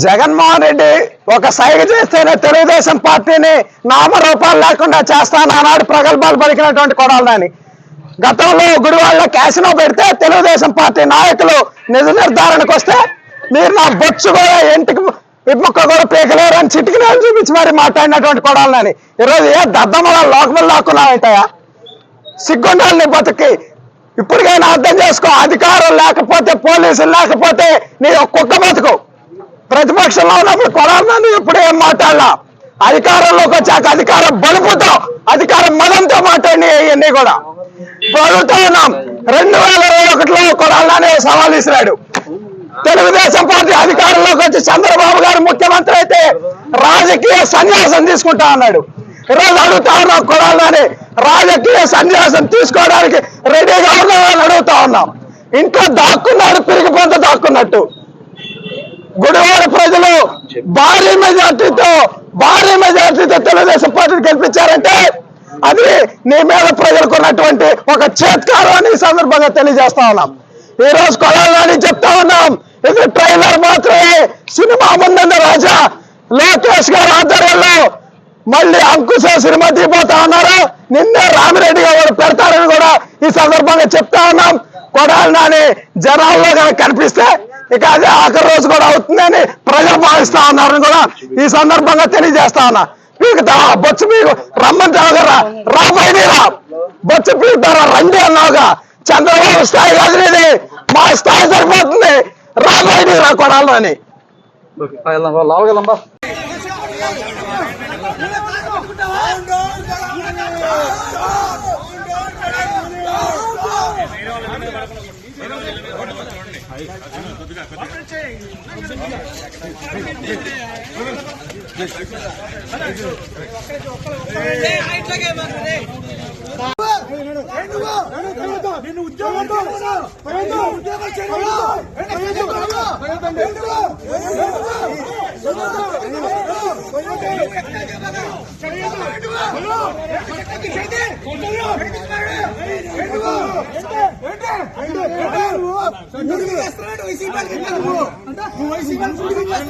జగన్మోహన్ రెడ్డి ఒక సైగ చేస్తేనే తెలుగుదేశం పార్టీని నామరూపాలు లేకుండా చేస్తానన్నాడు ప్రగల్భాలు పలికినటువంటి కొడాలని. గతంలో గుడివాడలో క్యాసినో పెడితే తెలుగుదేశం పార్టీ నాయకులు నిజ నిర్ధారణకు వస్తే మీరు నా బొచ్చు కూడా ఇంటికి ఇప్పుక్క కూడా పీకలేరు అని చిటికిలేరు చూపించి మరి మాట్లాడినటువంటి కొడాలని. ఈరోజు ఏ దద్దమ్మల లోకములు లాక్కున్నావుంటాయా? సిగ్గుండాలని బతుకి ఇప్పటికైనా అర్థం చేసుకో. అధికారం లేకపోతే పోలీసులు లేకపోతే నీ కుక్క బతుకు. ప్రతిపక్షంలో ఉన్నప్పుడు కొడాలని ఎప్పుడు ఏం మాట్లాడలా. అధికారంలోకి వచ్చాక అధికారం బలుపుతో అధికారం మదంతో మాట్లాడి ఇవన్నీ కూడా అడుగుతూ ఉన్నాం. 2021లో కొడాలని సవాల్ ఇసిరాడు. తెలుగుదేశం పార్టీ అధికారంలోకి వచ్చి చంద్రబాబు గారు ముఖ్యమంత్రి అయితే రాజకీయ సన్యాసం తీసుకుంటా అన్నాడు. ఈరోజు అడుగుతా ఉన్నాం కొడాలని రాజకీయ సన్యాసం తీసుకోవడానికి రెడీగా ఉన్నామని అడుగుతా ఉన్నాం. ఇంట్లో దాక్కున్నాడు పిరిగిపోత దాక్కున్నట్టు. గుడివాడ ప్రజలు భారీ మెజార్టీతో తెలుగుదేశం పార్టీని గెలిపించారంటే అది నీ మీద ప్రజలకు ఉన్నటువంటి ఒక చేత్కారం అని ఈ సందర్భంగా తెలియజేస్తా ఉన్నాం. ఈ రోజు కొడాలని చెప్తా ఉన్నాం, ఇది ట్రైలర్ మాత్రమే, సినిమా ముందన్న రాజా లోకేష్ గారి ఆధ్వర్యంలో మళ్ళీ అంకుశ సినిమా తీపోతా ఉన్నారు. నిన్నే రామిరెడ్డి గారు పెడతారని కూడా ఈ సందర్భంగా చెప్తా ఉన్నాం. కొడాలని జనాల్లో కనిపిస్తే ఇక అదే ఆఖరి రోజు కూడా అవుతుందని ప్రజలు భావిస్తా ఉన్నారని కూడా ఈ సందర్భంగా తెలియజేస్తా ఉన్నా. పీకుతావా బొచ్చు పీకు రమ్మంటావుగా రాబోయేరా బొచ్చు పీకుతారా రండి అన్నావుగా. చంద్రబాబు స్థాయి కాదు ఇది, మా స్థాయి సరిపోతుంది. రాబోయేరా కొడాలని.